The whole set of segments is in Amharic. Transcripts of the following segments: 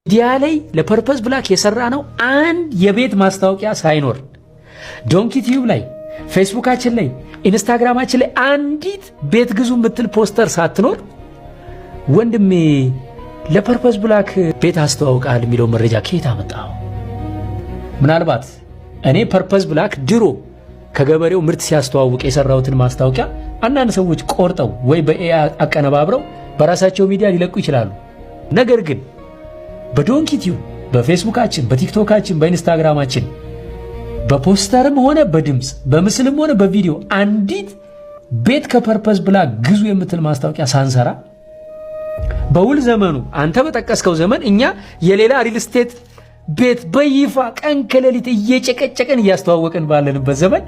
ሚዲያ ላይ ለፐርፐዝ ብላክ የሰራ ነው አንድ የቤት ማስታወቂያ ሳይኖር ዶንኪ ቲዩብ ላይ ፌስቡካችን ላይ ኢንስታግራማችን ላይ አንዲት ቤት ግዙ የምትል ፖስተር ሳትኖር ወንድሜ ለፐርፐዝ ብላክ ቤት አስተዋውቃል የሚለው መረጃ ከየት አመጣው? ምናልባት እኔ ፐርፐዝ ብላክ ድሮ ከገበሬው ምርት ሲያስተዋውቅ የሰራውትን ማስታወቂያ አንዳንድ ሰዎች ቆርጠው ወይ በኤአይ አቀነባብረው በራሳቸው ሚዲያ ሊለቁ ይችላሉ። ነገር ግን በዶንኪ ቲዩብ በፌስቡካችን በቲክቶካችን በኢንስታግራማችን በፖስተርም ሆነ በድምጽ በምስልም ሆነ በቪዲዮ አንዲት ቤት ከፐርፐዝ ብላክ ግዙ የምትል ማስታወቂያ ሳንሰራ በውል ዘመኑ አንተ በጠቀስከው ዘመን እኛ የሌላ ሪል ስቴት ቤት በይፋ ቀን ከሌሊት እየጨቀጨቀን እያስተዋወቅን ባለንበት ዘመን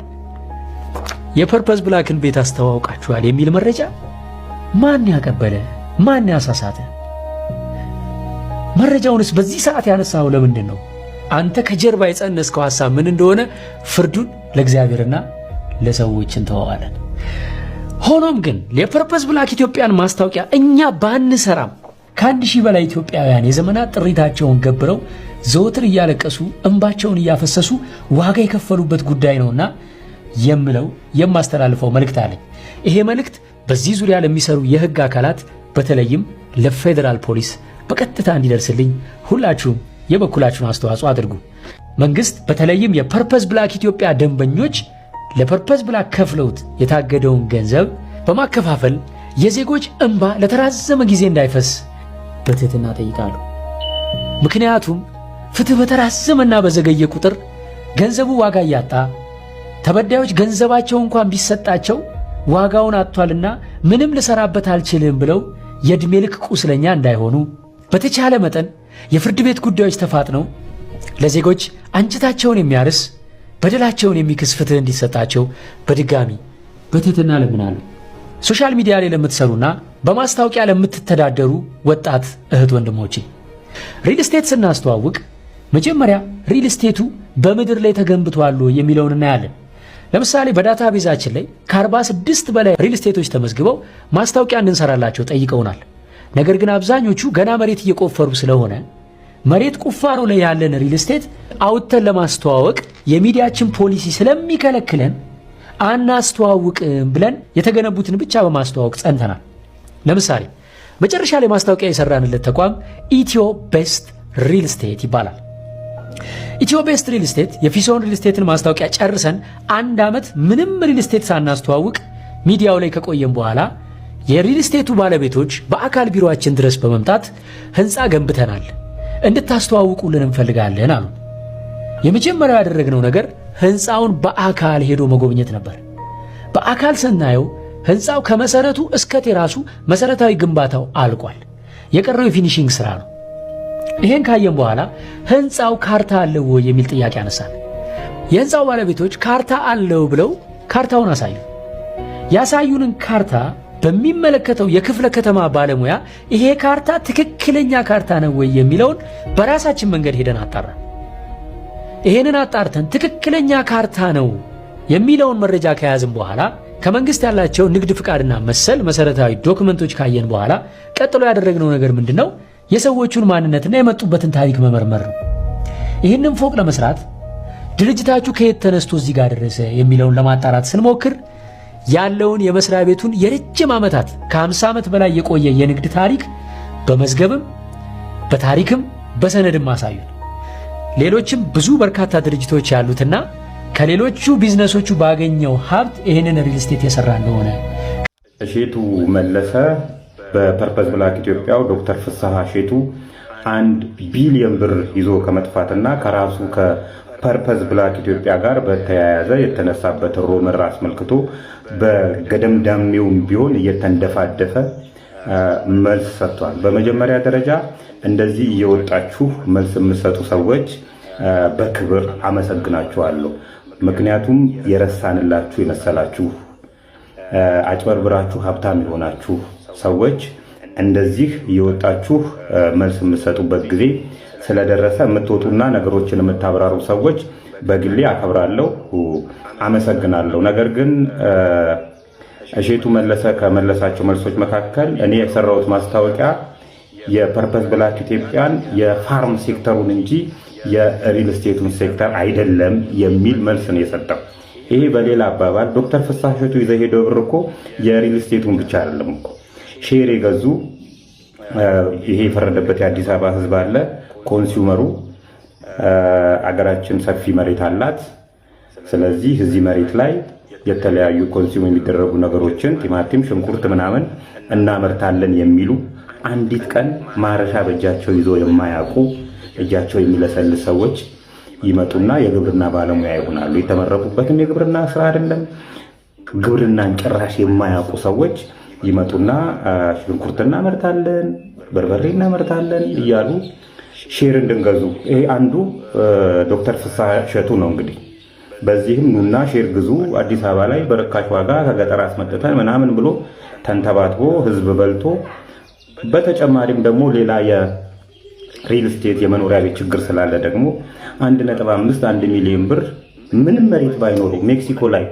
የፐርፐዝ ብላክን ቤት አስተዋውቃችኋል የሚል መረጃ ማን ያቀበለ? ማን ያሳሳተ? መረጃውንስ በዚህ ሰዓት ያነሳው ለምንድን ነው? አንተ ከጀርባ የጸነስከው ሐሳብ ምን እንደሆነ ፍርዱን ለእግዚአብሔርና ለሰዎች እንተዋዋለን። ሆኖም ግን የፐርፐዝ ብላክ ኢትዮጵያን ማስታወቂያ እኛ ባንሰራም ከ1000 በላይ ኢትዮጵያውያን የዘመናት ጥሪታቸውን ገብረው ዘወትር እያለቀሱ እንባቸውን እያፈሰሱ ዋጋ የከፈሉበት ጉዳይ ነውና የምለው የማስተላልፈው መልእክት አለኝ። ይሄ መልእክት በዚህ ዙሪያ ለሚሰሩ የህግ አካላት በተለይም ለፌደራል ፖሊስ በቀጥታ እንዲደርስልኝ ሁላችሁም የበኩላችሁን አስተዋጽኦ አድርጉ። መንግስት በተለይም የፐርፐዝ ብላክ ኢትዮጵያ ደንበኞች ለፐርፐዝ ብላክ ከፍለውት የታገደውን ገንዘብ በማከፋፈል የዜጎች እንባ ለተራዘመ ጊዜ እንዳይፈስ በትህትና ጠይቃለሁ። ምክንያቱም ፍትህ በተራዘመና በዘገየ ቁጥር ገንዘቡ ዋጋ እያጣ ተበዳዮች ገንዘባቸው እንኳን ቢሰጣቸው ዋጋውን አጥቷልና ምንም ልሰራበት አልችልም ብለው የዕድሜ ልክ ቁስለኛ እንዳይሆኑ በተቻለ መጠን የፍርድ ቤት ጉዳዮች ተፋጥነው ለዜጎች አንጀታቸውን የሚያርስ በደላቸውን የሚክስ ፍትህ እንዲሰጣቸው በድጋሚ በትህትና እለምናለሁ። ሶሻል ሚዲያ ላይ ለምትሰሩና በማስታወቂያ ለምትተዳደሩ ወጣት እህት ወንድሞቼ ሪል ስቴት ስናስተዋውቅ መጀመሪያ ሪል ስቴቱ በምድር ላይ ተገንብቷል የሚለውን እናያለን። ለምሳሌ በዳታ ቤዛችን ላይ ከ46 በላይ ሪል ስቴቶች ተመዝግበው ማስታወቂያ እንድንሰራላቸው ጠይቀውናል። ነገር ግን አብዛኞቹ ገና መሬት እየቆፈሩ ስለሆነ መሬት ቁፋሮ ላይ ያለን ሪል ስቴት አውጥተን ለማስተዋወቅ የሚዲያችን ፖሊሲ ስለሚከለክለን አናስተዋውቅም ብለን የተገነቡትን ብቻ በማስተዋወቅ ጸንተናል። ለምሳሌ መጨረሻ ላይ ማስታወቂያ የሰራንለት ተቋም ኢትዮ ቤስት ሪል ስቴት ይባላል። ኢትዮ ቤስት ሪል ስቴት የፊሶን ሪል ስቴትን ማስታወቂያ ጨርሰን 1 ዓመት ምንም ሪል ስቴት ሳናስተዋውቅ ሚዲያው ላይ ከቆየን በኋላ የሪል ስቴቱ ባለቤቶች በአካል ቢሮአችን ድረስ በመምጣት ህንፃ ገንብተናል እንድታስተዋውቁልን እንፈልጋለን አሉ። የመጀመሪያው ያደረግነው ነገር ህንፃውን በአካል ሄዶ መጎብኘት ነበር። በአካል ስናየው ህንፃው ከመሰረቱ እስከ ቴራሱ መሰረታዊ ግንባታው አልቋል። የቀረው የፊኒሺንግ ስራ ነው። ይሄን ካየን በኋላ ህንፃው ካርታ አለው የሚል ጥያቄ አነሳን። የህንፃው ባለቤቶች ካርታ አለው ብለው ካርታውን አሳዩ። ያሳዩንን ካርታ በሚመለከተው የክፍለ ከተማ ባለሙያ ይሄ ካርታ ትክክለኛ ካርታ ነው ወይ የሚለውን በራሳችን መንገድ ሄደን አጣራን። ይሄንን አጣርተን ትክክለኛ ካርታ ነው የሚለውን መረጃ ከያዝን በኋላ ከመንግስት ያላቸው ንግድ ፍቃድና መሰል መሰረታዊ ዶክመንቶች ካየን በኋላ ቀጥሎ ያደረግነው ነገር ምንድነው? የሰዎቹን ማንነትና የመጡበትን ታሪክ መመርመር ነው። ይህንን ፎቅ ለመስራት ድርጅታችሁ ከየት ተነስቶ እዚህ ጋር ደረሰ የሚለውን ለማጣራት ስንሞክር ያለውን የመስሪያ ቤቱን የረጅም ዓመታት ከ50 ዓመት በላይ የቆየ የንግድ ታሪክ በመዝገብም በታሪክም በሰነድም አሳዩን። ሌሎችም ብዙ በርካታ ድርጅቶች ያሉትና ከሌሎቹ ቢዝነሶቹ ባገኘው ሀብት ይህንን ሪል ስቴት የሰራ እንደሆነ እሼቱ መለሰ በፐርፐዝ ብላክ ኢትዮጵያው ዶክተር ፍስሐ እሼቱ 1 ቢሊዮን ብር ይዞ ከመጥፋትና ከራሱ ከፐርፐዝ ብላክ ኢትዮጵያ ጋር በተያያዘ የተነሳበት ሮመር አስመልክቶ በገደምዳሜውም ቢሆን እየተንደፋደፈ መልስ ሰጥቷል። በመጀመሪያ ደረጃ እንደዚህ እየወጣችሁ መልስ የምትሰጡ ሰዎች በክብር አመሰግናችኋለሁ። ምክንያቱም የረሳንላችሁ የመሰላችሁ አጭበርብራችሁ ሀብታም የሆናችሁ ሰዎች እንደዚህ እየወጣችሁ መልስ የምትሰጡበት ጊዜ ስለደረሰ የምትወጡና ነገሮችን የምታብራሩ ሰዎች በግሌ አከብራለሁ፣ አመሰግናለሁ። ነገር ግን እሼቱ መለሰ ከመለሳቸው መልሶች መካከል እኔ የሰራሁት ማስታወቂያ የፐርፐስ ብላክ ኢትዮጵያን የፋርም ሴክተሩን እንጂ የሪል ስቴቱን ሴክተር አይደለም የሚል መልስ ነው የሰጠው። ይሄ በሌላ አባባል ዶክተር ፍስሐ እሸቱ ይዘው ሄደው ብር እኮ የሪል ስቴቱን ብቻ አይደለም እኮ ሼር የገዙ ይሄ የፈረደበት የአዲስ አበባ ህዝብ አለ። ኮንሱመሩ አገራችን ሰፊ መሬት አላት። ስለዚህ እዚህ መሬት ላይ የተለያዩ ኮንሱም የሚደረጉ ነገሮችን ቲማቲም፣ ሽንኩርት ምናምን እናመርታለን የሚሉ አንዲት ቀን ማረሻ በእጃቸው ይዞ የማያውቁ እጃቸው የሚለሰልስ ሰዎች ይመጡና የግብርና ባለሙያ ይሆናሉ። የተመረቁበትም የግብርና ስራ አይደለም፣ ግብርናን ጭራሽ የማያውቁ ሰዎች ይመጡና ሽንኩርት እናመርታለን፣ በርበሬ እናመርታለን እያሉ ሼር እንድንገዙ። ይሄ አንዱ ዶክተር ፍስሐ እሸቱ ነው እንግዲህ። በዚህም ኑና ሼር ግዙ አዲስ አበባ ላይ በርካሽ ዋጋ ከገጠር አስመጥተን ምናምን ብሎ ተንተባትቦ ህዝብ በልቶ፣ በተጨማሪም ደግሞ ሌላ የሪል ስቴት የመኖሪያ ቤት ችግር ስላለ ደግሞ 1.5 1 ሚሊዮን ብር ምንም መሬት ባይኖሩ ሜክሲኮ ላይ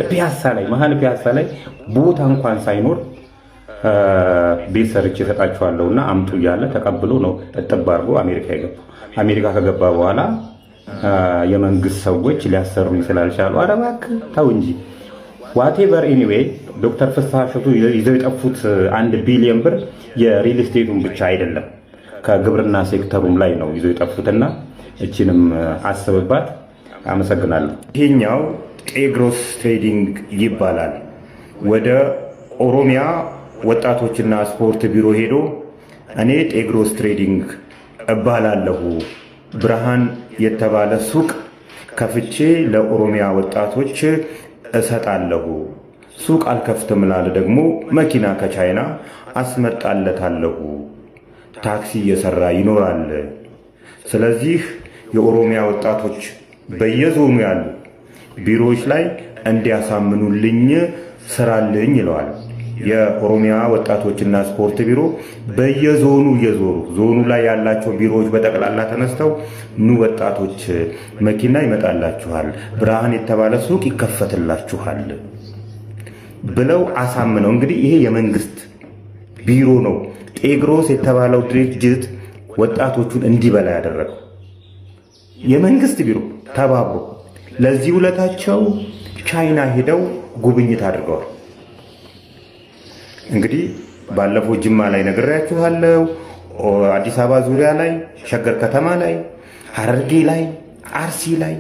ፒያሳ ላይ መሀል ፒያሳ ላይ ቦታ እንኳን ሳይኖር ቤት ሰርቼ እሰጣችኋለሁና አምጡ እያለ ተቀብሎ ነው እጥብ አድርጎ አሜሪካ የገባው። አሜሪካ ከገባ በኋላ የመንግስት ሰዎች ሊያሰሩኝ ስላልቻሉ ኧረ እባክህ ተው እንጂ ዋቴቨር ኤኒዌይ ዶክተር ፍስሐ እሸቱ ይዘው የጠፉት 1 ቢሊዮን ብር የሪል ስቴቱን ብቻ አይደለም ከግብርና ሴክተሩም ላይ ነው ይዘው የጠፉትና እቺንም አስብባት። አመሰግናለሁ። ይሄኛው ጤግሮስ ትሬዲንግ ይባላል። ወደ ኦሮሚያ ወጣቶችና ስፖርት ቢሮ ሄዶ እኔ ጤግሮስ ትሬዲንግ እባላለሁ ብርሃን የተባለ ሱቅ ከፍቼ ለኦሮሚያ ወጣቶች እሰጣለሁ፣ ሱቅ አልከፍትም ላለ ደግሞ መኪና ከቻይና አስመጣለታለሁ፣ ታክሲ እየሰራ ይኖራል። ስለዚህ የኦሮሚያ ወጣቶች በየዞኑ ያሉ ቢሮዎች ላይ እንዲያሳምኑልኝ ስራልኝ ይለዋል። የኦሮሚያ ወጣቶችና ስፖርት ቢሮ በየዞኑ እየዞሩ ዞኑ ላይ ያላቸው ቢሮዎች በጠቅላላ ተነስተው ኑ ወጣቶች መኪና ይመጣላችኋል፣ ብርሃን የተባለ ሱቅ ይከፈትላችኋል ብለው አሳምነው። እንግዲህ ይሄ የመንግስት ቢሮ ነው። ጤግሮስ የተባለው ድርጅት ወጣቶቹን እንዲበላ ያደረገው የመንግስት ቢሮ ተባብሮ፣ ለዚህ ውለታቸው ቻይና ሄደው ጉብኝት አድርገዋል። እንግዲህ ባለፈው ጅማ ላይ ነግሬያችኋለሁ። አዲስ አበባ ዙሪያ ላይ፣ ሸገር ከተማ ላይ፣ ሐረርጌ ላይ፣ አርሲ ላይ፣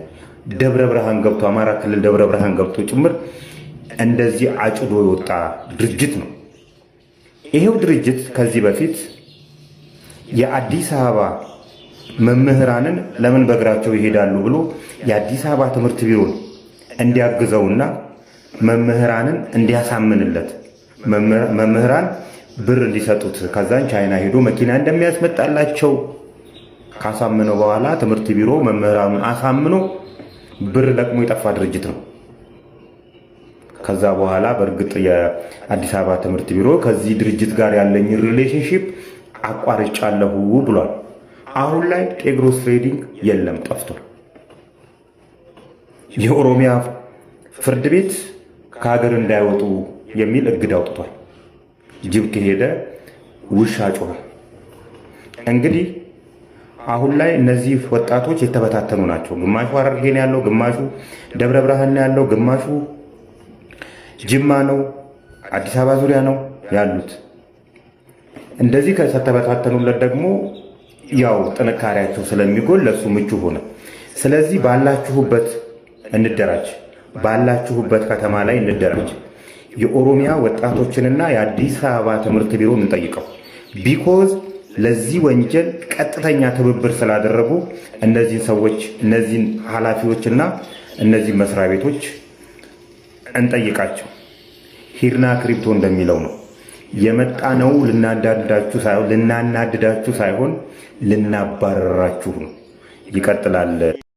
ደብረ ብርሃን ገብቶ አማራ ክልል ደብረ ብርሃን ገብቶ ጭምር እንደዚህ አጭዶ የወጣ ድርጅት ነው። ይሄው ድርጅት ከዚህ በፊት የአዲስ አበባ መምህራንን ለምን በእግራቸው ይሄዳሉ ብሎ የአዲስ አበባ ትምህርት ቢሮን እንዲያግዘውና መምህራንን እንዲያሳምንለት መምህራን ብር እንዲሰጡት ከዛን ቻይና ሄዶ መኪና እንደሚያስመጣላቸው ካሳምነው በኋላ ትምህርት ቢሮ መምህራኑን አሳምኖ ብር ለቅሞ የጠፋ ድርጅት ነው። ከዛ በኋላ በእርግጥ የአዲስ አበባ ትምህርት ቢሮ ከዚህ ድርጅት ጋር ያለኝ ሪሌሽንሺፕ አቋርጫለሁ ብሏል። አሁን ላይ ጤግሮስ ትሬዲንግ የለም፣ ጠፍቷል። የኦሮሚያ ፍርድ ቤት ከሀገር እንዳይወጡ የሚል እግድ አውጥቷል። ጅብ ከሄደ ውሻ ጮኸ። እንግዲህ አሁን ላይ እነዚህ ወጣቶች የተበታተኑ ናቸው። ግማሹ ሐረርጌ ነው ያለው፣ ግማሹ ደብረ ብርሃን ነው ያለው፣ ግማሹ ጅማ ነው፣ አዲስ አበባ ዙሪያ ነው ያሉት። እንደዚህ ከተበታተኑለት ደግሞ ያው ጥንካሬያቸው ስለሚጎል ለሱ ምቹ ሆነ። ስለዚህ ባላችሁበት እንደራጅ፣ ባላችሁበት ከተማ ላይ እንደራጅ። የኦሮሚያ ወጣቶችንና የአዲስ አበባ ትምህርት ቢሮ እንጠይቀው። ቢኮዝ ለዚህ ወንጀል ቀጥተኛ ትብብር ስላደረጉ እነዚህን ሰዎች፣ እነዚህን ኃላፊዎችና እነዚህ መስሪያ ቤቶች እንጠይቃቸው። ሂርና ክሪፕቶ እንደሚለው ነው የመጣነው ልናናድዳችሁ ሳይሆን ልናባረራችሁ ነው። ይቀጥላል።